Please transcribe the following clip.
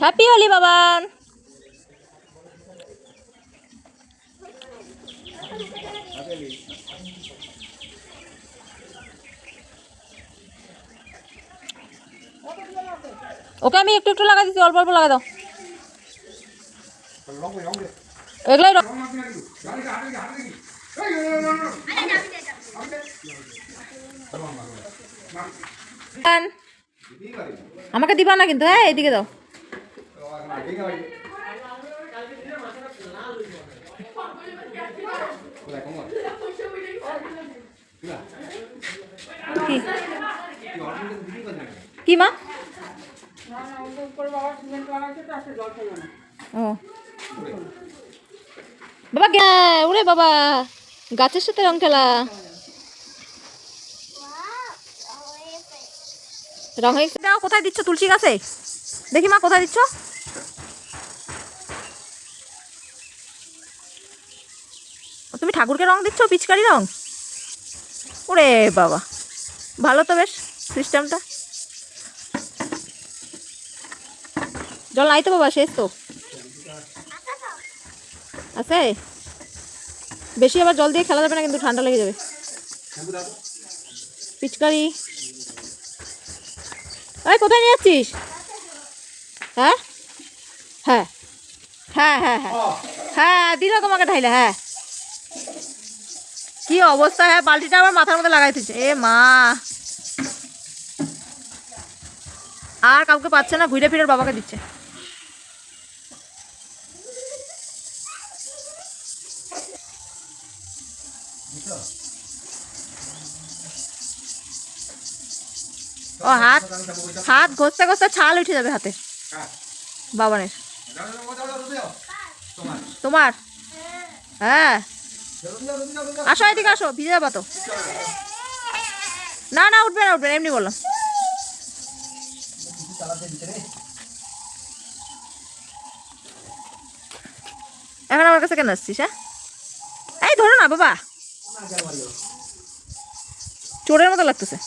Happy Holi Baban. ওকে আমি একটু একটু লাগা দিচ্ছি, অল্প অল্প লাগা দাও। এগুলাই আমাকে দিবা না কিন্তু, হ্যাঁ এদিকে দাও। কি মা? ও বাবা, ওরে বাবা, গাছের সাথে রং খেলা। রং হয়ে দাও। কোথায় দিচ্ছ? তুলসী গাছে? দেখি মা কোথায় দিচ্ছ? তুমি ঠাকুরকে রং দিচ্ছ? পিচকারি রং? ওরে বাবা, ভালো তো বেশ সিস্টেমটা। জল নাই তো বাবা, শেষ তো আছে। বেশি আবার জল দিয়ে খেলা যাবে না কিন্তু, ঠান্ডা লেগে যাবে। পিচকারি এই কোথায় নিয়ে যাচ্ছিস? হ্যাঁ হ্যাঁ হ্যাঁ হ্যাঁ হ্যাঁ হ্যাঁ দিল তোমাকে ঢাইলে। হ্যাঁ কি অবস্থা! হ্যাঁ বালতিটা আবার মাথার মধ্যে লাগাই দিচ্ছে। এ মা, আর কাউকে পাচ্ছে না, ঘুরে ফিরে বাবাকে দিচ্ছে। ও হাত হাত ঘষতে ঘষতে ছাল উঠে যাবে হাতে বাবানের। তোমার? হ্যাঁ আসো এদিকে আসো, ভিজে যাবা তো। না না উঠবে না, উঠবে না, এমনি বললাম। এখন আমার কাছে কেন আসছিস? হ্যাঁ এই ধরো না বাবা, চোরের মতো লাগতেছে।